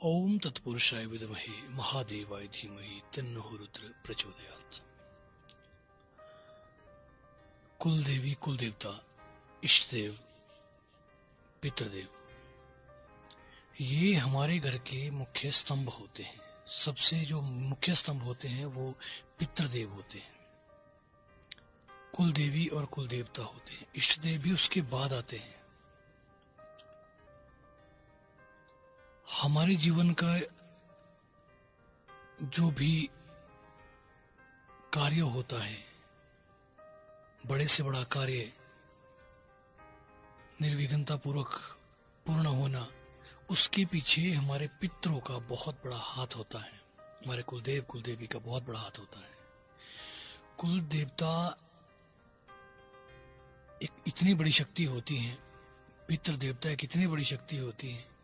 ओम तत्पुरुषाय विद्महे महादेवाय धीमहि तन्नो रुद्र प्रचोदयात्। कुल देवी, कुल देवता, इष्ट देव, पितृदेव, ये हमारे घर के मुख्य स्तंभ होते हैं। सबसे जो मुख्य स्तंभ होते हैं वो पितृदेव होते हैं। कुल देवी और कुल देवता होते हैं। इष्ट देव भी उसके बाद आते हैं। हमारे जीवन का जो भी कार्य होता है, बड़े से बड़ा कार्य निर्विघ्नता पूर्वक पूर्ण होना, उसके पीछे हमारे पितरों का बहुत बड़ा हाथ होता है। हमारे कुलदेव कुलदेवी का बहुत बड़ा हाथ होता है। कुल देवता एक इतनी बड़ी शक्ति होती है, पितृ देवता एक इतनी बड़ी शक्ति होती है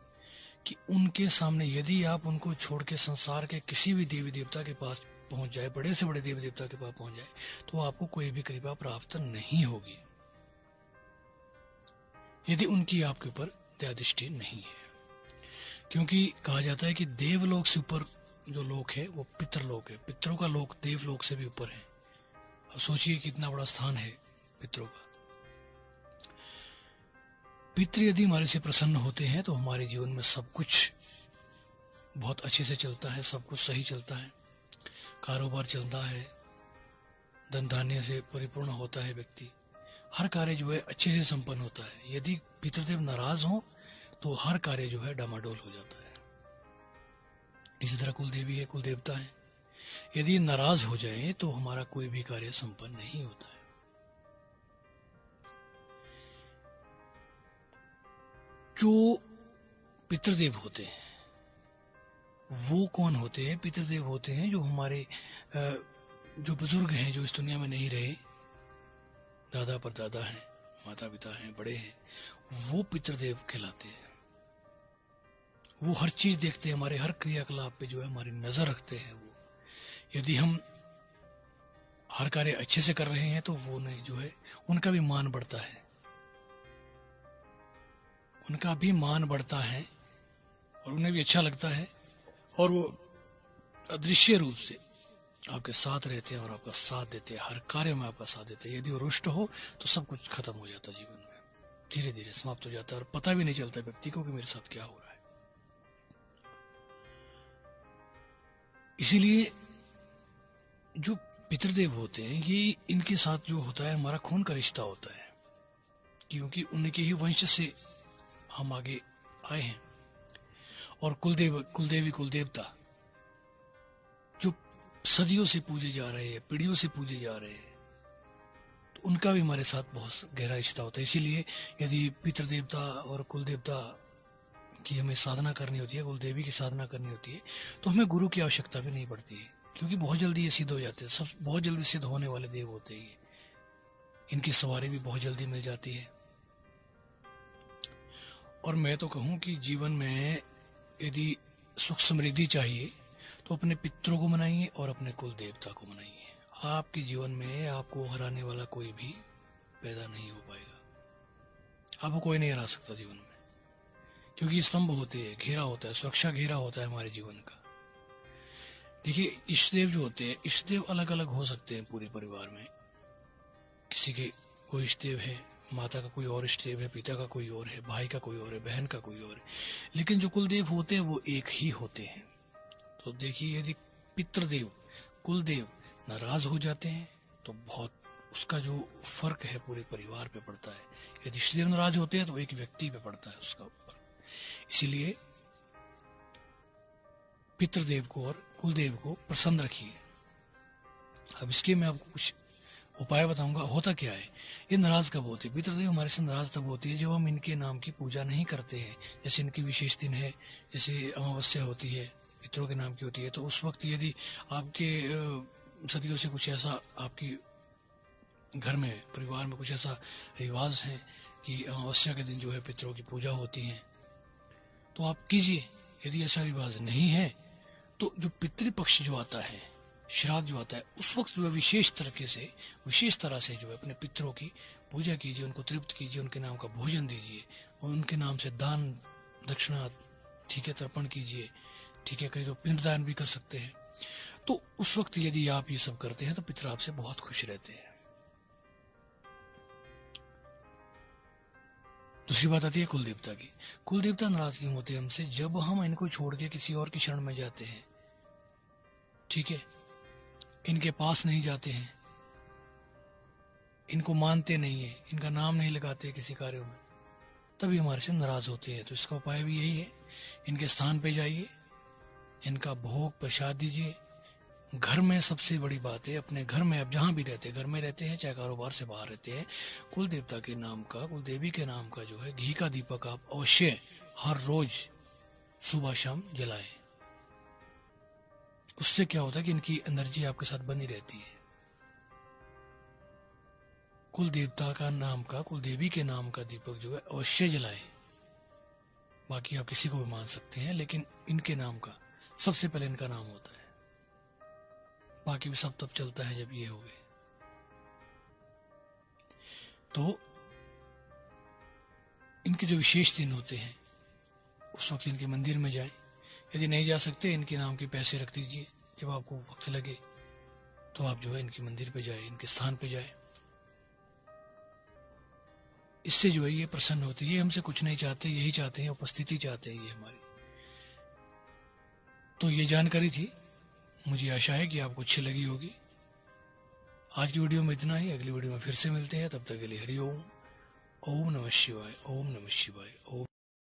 कि उनके सामने यदि आप उनको छोड़ के संसार के किसी भी देवी देवता के पास पहुंच जाए, बड़े से बड़े देवी देवता के पास पहुंच जाए, तो आपको कोई भी कृपा प्राप्त नहीं होगी, यदि उनकी आपके ऊपर दया दृष्टि नहीं है। क्योंकि कहा जाता है कि देवलोक से ऊपर जो लोक है वो पितृलोक है। पितरों का लोक देवलोक से भी ऊपर है। अब सोचिए कितना बड़ा स्थान है पितरों का। पितृ यदि हमारे से प्रसन्न होते हैं तो हमारे जीवन में सब कुछ बहुत अच्छे से चलता है, सब कुछ सही चलता है, कारोबार चलता है, धन धान्य से परिपूर्ण होता है व्यक्ति, हर कार्य जो है अच्छे से संपन्न होता है। यदि पितृदेव नाराज हो तो हर कार्य जो है डामाडोल हो जाता है। इसी तरह कुलदेवी है, कुलदेवता है, यदि नाराज हो जाए तो हमारा कोई भी कार्य संपन्न नहीं होता है। जो पितृदेव होते हैं वो कौन होते हैं? पितृदेव होते हैं जो हमारे जो बुजुर्ग हैं, जो इस दुनिया में नहीं रहे, दादा परदादा हैं, माता पिता हैं, बड़े हैं, वो पितृदेव कहलाते हैं। वो हर चीज देखते हैं, हमारे हर क्रियाकलाप पे जो है हमारी नजर रखते हैं। वो यदि हम हर कार्य अच्छे से कर रहे हैं तो वो नहीं जो है उनका भी मान बढ़ता है, उनका भी मान बढ़ता है और उन्हें भी अच्छा लगता है, और वो अदृश्य रूप से आपके साथ रहते हैं और आपका साथ देते हैं, हर कार्य में आपका साथ देते हैं। यदि वो रुष्ट हो तो सब कुछ खत्म हो जाता है, जीवन में धीरे धीरे समाप्त हो जाता है और पता भी नहीं चलता व्यक्ति को कि मेरे साथ क्या हो रहा है। इसीलिए जो पितृदेव होते हैं ये इनके साथ जो होता है हमारा खून का रिश्ता होता है, क्योंकि उनके ही वंश से हम आगे आए हैं। और कुलदेव कुलदेवी कुलदेवता जो सदियों से पूजे जा रहे हैं, पीढ़ियों से पूजे जा रहे हैं, तो उनका भी हमारे साथ बहुत गहरा रिश्ता होता है। इसीलिए यदि पितृदेवता और कुलदेवता की हमें साधना करनी होती है, कुलदेवी की साधना करनी होती है, तो हमें गुरु की आवश्यकता भी नहीं पड़ती है, क्योंकि बहुत जल्दी ये सिद्ध हो जाते हैं। सब बहुत जल्दी सिद्ध होने वाले देव होते हैं। इनकी सवारी भी बहुत जल्दी मिल जाती है। और मैं तो कहूँ कि जीवन में यदि सुख समृद्धि चाहिए तो अपने पितरों को मनाइए और अपने कुल देवता को मनाइए। आपके जीवन में आपको हराने वाला कोई भी पैदा नहीं हो पाएगा। आपको कोई नहीं हरा सकता जीवन में, क्योंकि स्तंभ होते हैं, घेरा होता है, सुरक्षा घेरा होता है हमारे जीवन का। देखिए, इष्टदेव जो होते हैं, इष्टदेव अलग अलग हो सकते हैं पूरे परिवार में। किसी के कोई इष्टदेव है, माता का कोई और इष्टदेव है, पिता का कोई और है, भाई का कोई और है, बहन का कोई और है, लेकिन जो कुलदेव होते हैं वो एक ही होते हैं। तो देखिए, यदि पितृदेव कुलदेव नाराज हो जाते हैं तो बहुत उसका जो फर्क है पूरे परिवार पे पड़ता है। यदि इष्टदेव नाराज होते हैं तो एक व्यक्ति पे पड़ता है उसका ऊपर। इसीलिए पितृदेव को और कुलदेव को प्रसन्न रखिए। अब इसके मैं आपको कुछ उपाय बताऊंगा। होता क्या है, ये नाराज कब होते हैं? पितृदेव हमारे से नाराज तब होती है जब हम इनके नाम की पूजा नहीं करते हैं। जैसे इनकी विशेष दिन है, जैसे अमावस्या होती है, पितरों के नाम की होती है, तो उस वक्त यदि आपके सदियों से कुछ ऐसा आपकी घर में परिवार में कुछ ऐसा रिवाज है कि अमावस्या के दिन जो है पितरों की पूजा होती है, तो आप कीजिए। यदि ऐसा रिवाज नहीं है तो जो पितृपक्ष जो आता है, श्राद्ध जो आता है, उस वक्त जो है विशेष तरह से जो है अपने पितरों की पूजा कीजिए, उनको तृप्त कीजिए, उनके नाम का भोजन दीजिए, और उनके नाम से दान दक्षिणा ठीक है, तर्पण कीजिए, ठीक है, कहीं तो पिंडदान भी कर सकते हैं। तो उस वक्त यदि आप ये सब करते हैं तो पितर आपसे बहुत खुश रहते हैं। दूसरी बात आती है कुल देवता की। कुल देवता नाराज क्यों होते हैं हमसे? जब हम इनको छोड़ के किसी और की शरण में जाते हैं, ठीक है, इनके पास नहीं जाते हैं, इनको मानते नहीं है, इनका नाम नहीं लगाते किसी कार्यों में, तभी हमारे से नाराज होते हैं। तो इसका उपाय भी यही है, इनके स्थान पे जाइए, इनका भोग प्रसाद दीजिए। घर में सबसे बड़ी बात है, अपने घर में, अब जहां भी रहते हैं, घर में रहते हैं चाहे कारोबार से बाहर रहते हैं, कुल देवता के नाम का, कुल देवी के नाम का जो है घी का दीपक आप अवश्य हर रोज सुबह शाम जलाएं। उससे क्या होता है कि इनकी एनर्जी आपके साथ बनी रहती है। कुल देवता का नाम का, कुल देवी के नाम का दीपक जो है अवश्य जलाएं। बाकी आप किसी को भी मान सकते हैं, लेकिन इनके नाम का सबसे पहले इनका नाम होता है, बाकी भी सब तब चलता है जब ये हो गए। तो इनके जो विशेष दिन होते हैं उस वक्त इनके मंदिर में जाएं। यदि नहीं जा सकते, इनके नाम के पैसे रख दीजिए, जब आपको वक्त लगे तो आप जो है इनके मंदिर पे जाए, इनके स्थान पे जाए। इससे जो है ये प्रसन्न होते हैं। ये हमसे कुछ नहीं चाहते, यही चाहते हैं, उपस्थिति चाहते हैं ये हमारी। तो ये जानकारी थी, मुझे आशा है कि आपको अच्छी लगी होगी। आज की वीडियो में इतना ही, अगली वीडियो में फिर से मिलते हैं, तब तक के लिए हरि ओम। ओम नमः शिवाय, ओम नमः शिवाय, ओम।